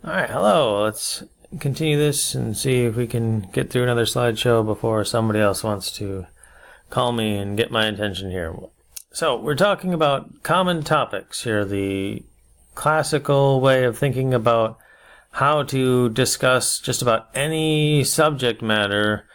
All right, hello. Let's continue this and see if we can get through another slideshow before somebody else wants to call me and get my attention here. So we're talking about common topics here, the classical way of thinking about how to discuss just about any subject matter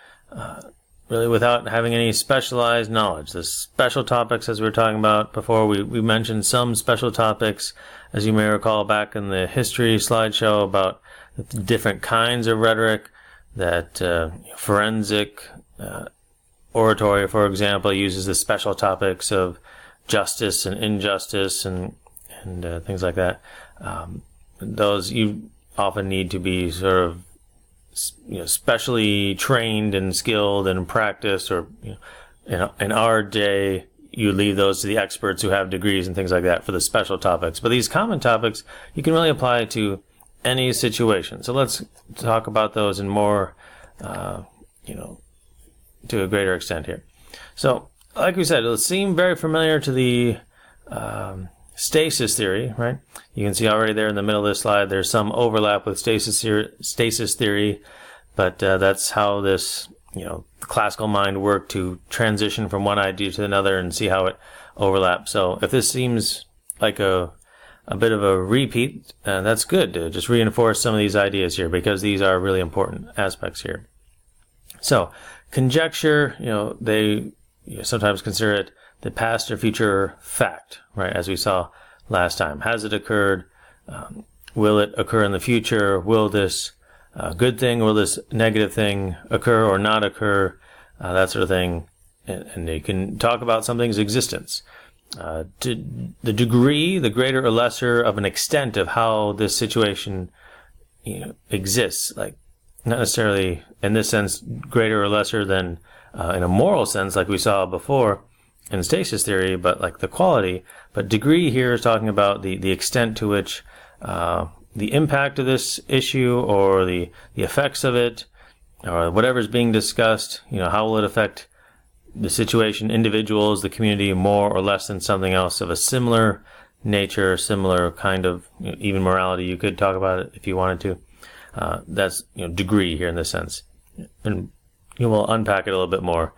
really without having any specialized knowledge. The special topics, as we were talking about before, we mentioned some special topics, as you may recall back in the history slideshow, about the different kinds of rhetoric, that forensic oratory, for example, uses the special topics of justice and injustice and things like that. Those you often need to be sort of specially trained and skilled and practiced, or in our day you leave those to the experts who have degrees and things like that for the special topics. But these common topics you can really apply to any situation. So let's talk about those in more to a greater extent here. So like we said, it'll seem very familiar to the stasis theory, right? You can see already there in the middle of this slide there's some overlap with stasis theory, but that's how this classical mind worked to transition from one idea to another and see how it overlaps. So if this seems like a bit of a repeat, that's good to just reinforce some of these ideas here, because these are really important aspects here. So conjecture, they sometimes consider it the past or future fact, right? As we saw last time. Has it occurred? Will it occur in the future? Will this good thing, will this negative thing occur or not occur? That sort of thing. And you can talk about something's existence. To the degree, the greater or lesser of an extent of how this situation exists. Like, not necessarily in this sense greater or lesser than in a moral sense, like we saw before in stasis theory, but like the quality. But degree here is talking about the extent to which the impact of this issue, or the effects of it, or whatever is being discussed, how will it affect the situation, individuals, the community, more or less than something else of a similar nature, similar kind of even morality. You could talk about it if you wanted to. That's degree here in this sense, and we'll unpack it a little bit more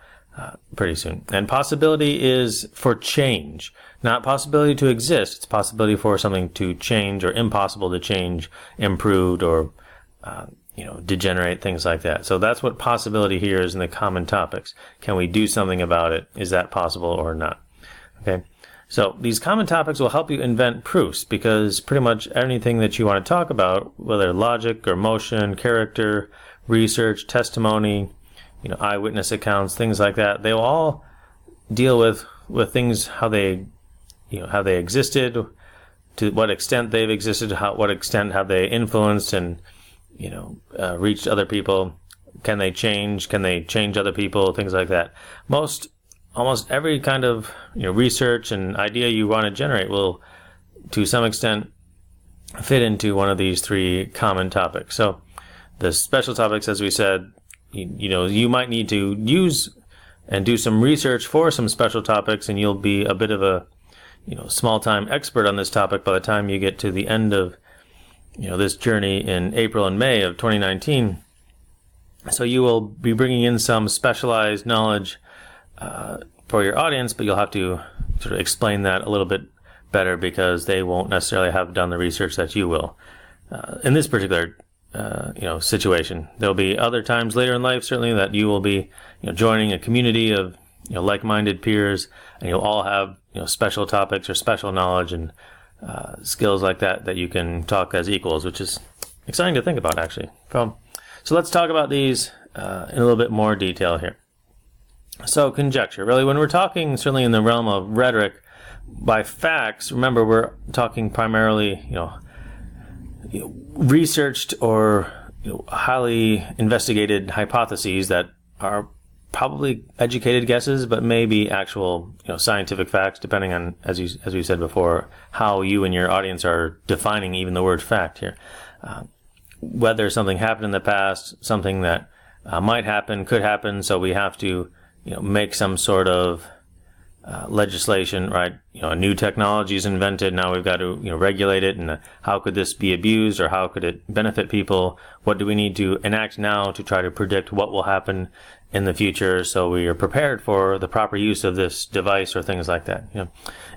pretty soon. And possibility is for change, not possibility to exist. It's possibility for something to change, or impossible to change, improved, or degenerate, things like that. So that's what possibility here is in the common topics. Can we do something about it? Is that possible or not? Okay. So these common topics will help you invent proofs, because pretty much anything that you want to talk about, whether logic or motion, character, research, testimony, eyewitness accounts, things like that, they will all deal with things, how they existed, to what extent they've existed, what extent have they influenced and reached other people. Can they change other people, things like that. Almost every kind of research and idea you want to generate will to some extent fit into one of these three common topics. So the special topics, as we said, you might need to use and do some research for some special topics, and you'll be a bit of a small-time expert on this topic by the time you get to the end of this journey in April and May of 2019. So you will be bringing in some specialized knowledge for your audience, but you'll have to sort of explain that a little bit better, because they won't necessarily have done the research that you will in this particular situation. There'll be other times later in life, certainly, that you will be joining a community of like-minded peers, and you'll all have special topics or special knowledge and skills like that you can talk as equals, which is exciting to think about, actually. So let's talk about these in a little bit more detail here. So conjecture, really, when we're talking certainly in the realm of rhetoric, by facts, remember we're talking primarily researched or highly investigated hypotheses that are probably educated guesses, but maybe actual scientific facts, depending on, as we said before, how you and your audience are defining even the word fact here. Whether something happened in the past, something that might happen, could happen, so we have to make some sort of legislation, right? A new technology is invented. Now we've got to, regulate it. And how could this be abused, or how could it benefit people? What do we need to enact now to try to predict what will happen in the future, so we are prepared for the proper use of this device or things like that?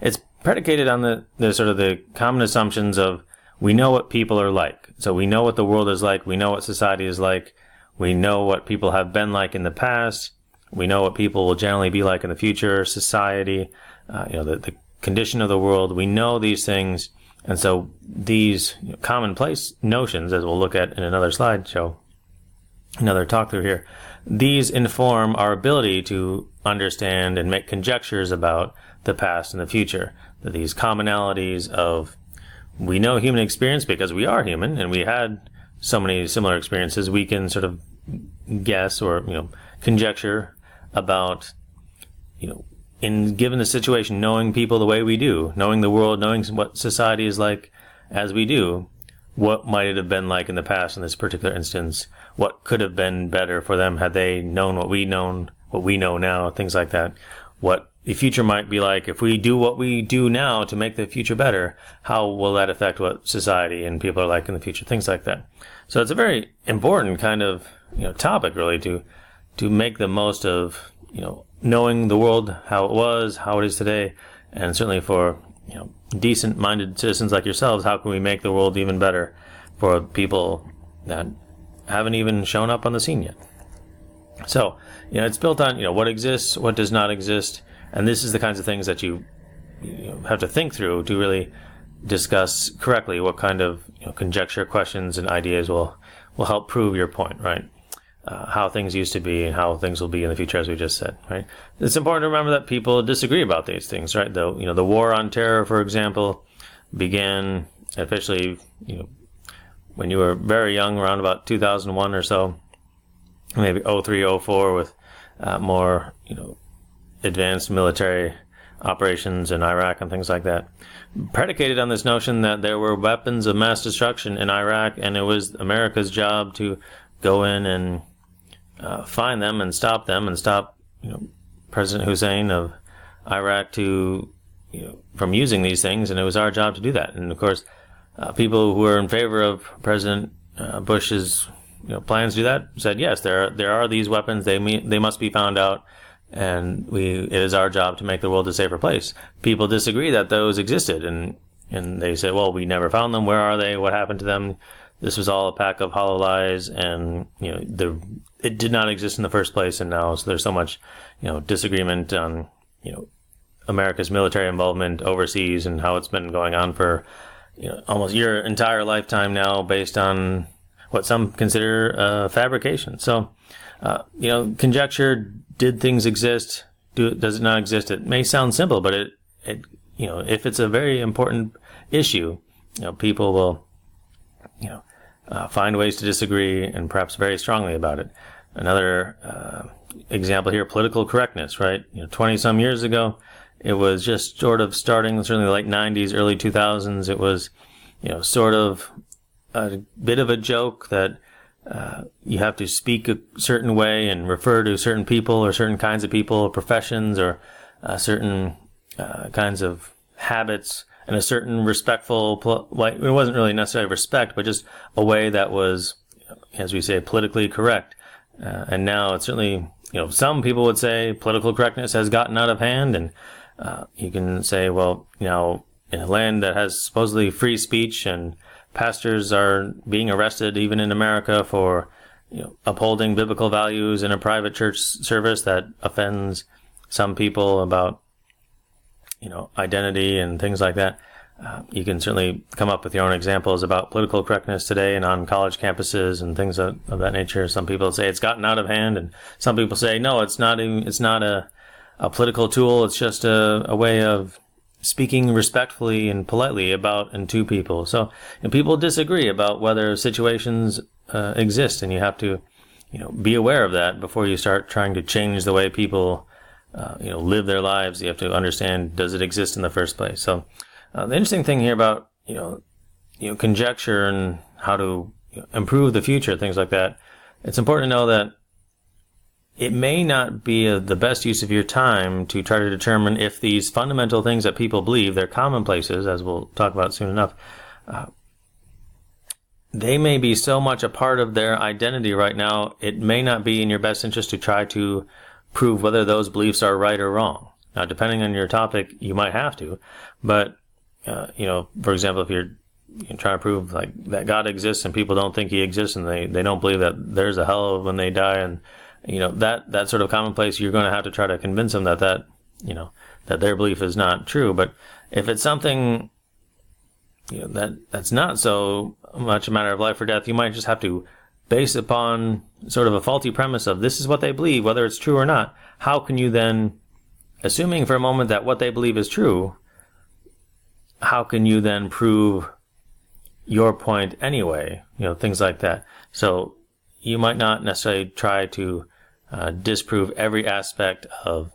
It's predicated on the sort of the common assumptions of, we know what people are like. So we know what the world is like. We know what society is like. We know what people have been like in the past. We know what people will generally be like in the future, society, the condition of the world. We know these things. And so these commonplace notions, as we'll look at in another slideshow, another talk through here, these inform our ability to understand and make conjectures about the past and the future. That these commonalities of, we know human experience because we are human and we had so many similar experiences, we can sort of guess or, conjecture about, in given the situation, knowing people the way we do, knowing the world, knowing what society is like as we do, what might it have been like in the past in this particular instance? What could have been better for them had they known what we know now, things like that. What the future might be like if we do what we do now to make the future better. How will that affect what society and people are like in the future? Things like that. So it's a very important kind of topic, really, to make the most of knowing the world, how it was, how it is today, and certainly for decent-minded citizens like yourselves, how can we make the world even better for people that haven't even shown up on the scene yet? So, it's built on, what exists, what does not exist, and this is the kinds of things that you have to think through to really discuss correctly what kind of conjecture, questions, and ideas will help prove your point, right? How things used to be and how things will be in the future, as we just said, right? It's important to remember that people disagree about these things, right? The war on terror, for example, began officially, when you were very young, around about 2001 or so, maybe 03, 04, with more, advanced military operations in Iraq and things like that, predicated on this notion that there were weapons of mass destruction in Iraq, and it was America's job to go in and find them and stop them and stop, President Hussein of Iraq from using these things, and it was our job to do that. And of course, people who were in favor of President Bush's plans to do that said, yes, there are these weapons. They must be found out, and it is our job to make the world a safer place. People disagree that those existed, and they say, well, we never found them. Where are they? What happened to them? This was all a pack of hollow lies, and it did not exist in the first place. And now, so there's so much disagreement on America's military involvement overseas and how it's been going on for almost your entire lifetime now, based on what some consider fabrication. So conjecture, did things exist? Does it not exist? It may sound simple, but it if it's a very important issue, people will find ways to disagree, and perhaps very strongly about it. Another example here, political correctness, right? 20 some years ago, it was just sort of starting, certainly the late 90s, early 2000s. It was, sort of a bit of a joke that you have to speak a certain way and refer to certain people or certain kinds of people or professions or certain kinds of habits in a certain respectful, it wasn't really necessarily respect, but just a way that was, as we say, politically correct. And now it's certainly, some people would say political correctness has gotten out of hand, and you can say, well, in a land that has supposedly free speech and pastors are being arrested even in America for, upholding biblical values in a private church service that offends some people about, identity and things like that. You can certainly come up with your own examples about political correctness today and on college campuses and things of that nature. Some people say it's gotten out of hand, and some people say, no, it's not a political tool. It's just a way of speaking respectfully and politely about and to people. So people disagree about whether situations exist, and you have to be aware of that before you start trying to change the way people live their lives. You have to understand, does it exist in the first place? So the interesting thing here about conjecture and how to improve the future, things like that, it's important to know that it may not be the best use of your time to try to determine if these fundamental things that people believe, they're commonplaces, as we'll talk about soon enough, they may be so much a part of their identity right now, it may not be in your best interest to try to prove whether those beliefs are right or wrong. Now, depending on your topic, you might have to, but, for example, if you're trying to prove like that God exists and people don't think he exists and they don't believe that there's a hell when they die, and that sort of commonplace, you're going to have to try to convince them that their belief is not true. But if it's something that's not so much a matter of life or death, you might just have to base upon sort of a faulty premise of this is what they believe, whether it's true or not. How can you then, assuming for a moment that what they believe is true, how can you then prove your point anyway? Things like that. So you might not necessarily try to disprove every aspect of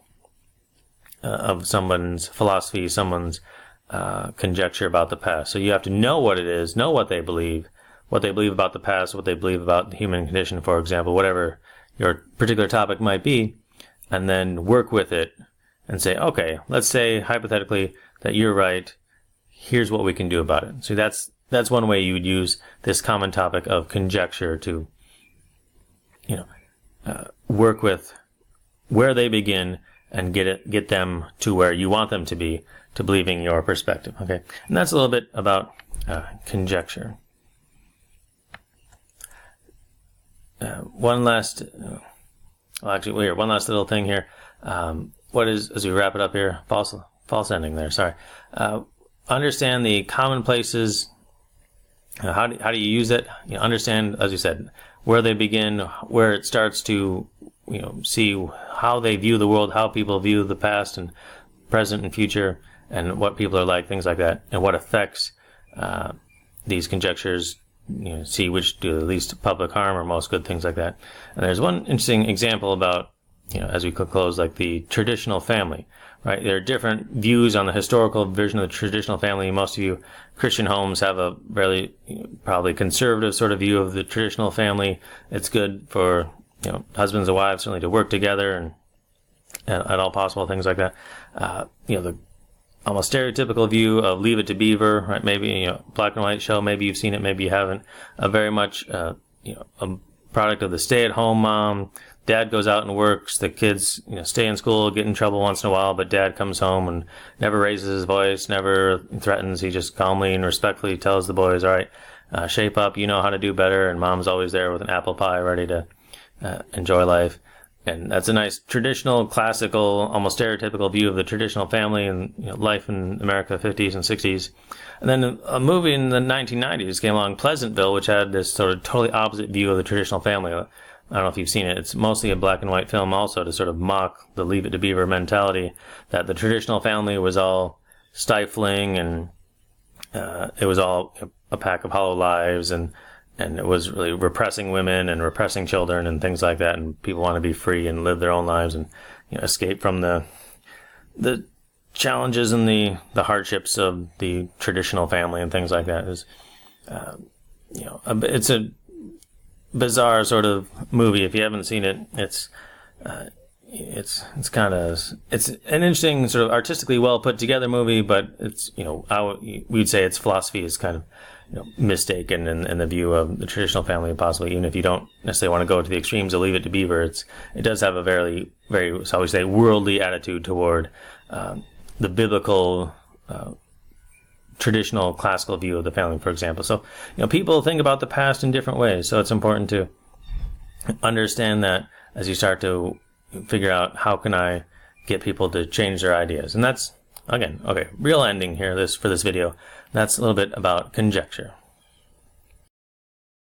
someone's philosophy, someone's conjecture about the past. So you have to know what it is, know what they believe about the past, what they believe about the human condition, for example, whatever your particular topic might be, and then work with it and say, okay, let's say hypothetically that you're right. Here's what we can do about it. So that's one way you would use this common topic of conjecture to, work with where they begin and get them to where you want them to be, to believing your perspective. Okay, and that's a little bit about conjecture. One last little thing here. What is, as we wrap it up here, false ending there. Sorry. Understand the commonplaces. How do you use it? Understand, as you said, where they begin, where it starts to, see how they view the world, how people view the past and present and future, and what people are like, things like that, and what affects these conjectures. See which do the least public harm or most good, things like that. And there's one interesting example about, as we close, like the traditional family, right? There are different views on the historical version of the traditional family. Most of you Christian homes have a really probably conservative sort of view of the traditional family. It's good for, husbands and wives certainly to work together and at all possible things like that. The almost stereotypical view of Leave It to Beaver, right? Maybe, black and white show, maybe you've seen it, maybe you haven't. Very much, a product of the stay-at-home mom. Dad goes out and works. The kids, stay in school, get in trouble once in a while, but dad comes home and never raises his voice, never threatens. He just calmly and respectfully tells the boys, all right, shape up, you know how to do better. And mom's always there with an apple pie ready to enjoy life. And that's a nice traditional, classical, almost stereotypical view of the traditional family and life in America, 50s and 60s. And then a movie in the 1990s came along, Pleasantville, which had this sort of totally opposite view of the traditional family. I don't know if you've seen it. It's mostly a black and white film also to sort of mock the Leave It to Beaver mentality, that the traditional family was all stifling and it was all a pack of hollow lives, and it was really repressing women and repressing children and things like that, and people want to be free and live their own lives and escape from the challenges and the hardships of the traditional family and things like that. It's a bizarre sort of movie. If you haven't seen it, it's an interesting sort of artistically well put together movie, but it's we'd say its philosophy is kind of mistaken in the view of the traditional family, possibly, even if you don't necessarily want to go to the extremes of Leave It to Beaver. It does have a very, very, shall we say, worldly attitude toward the biblical, traditional, classical view of the family, for example. So, people think about the past in different ways. So it's important to understand that as you start to figure out how can I get people to change their ideas. And that's, again, okay, real ending here for this video. That's a little bit about conjecture.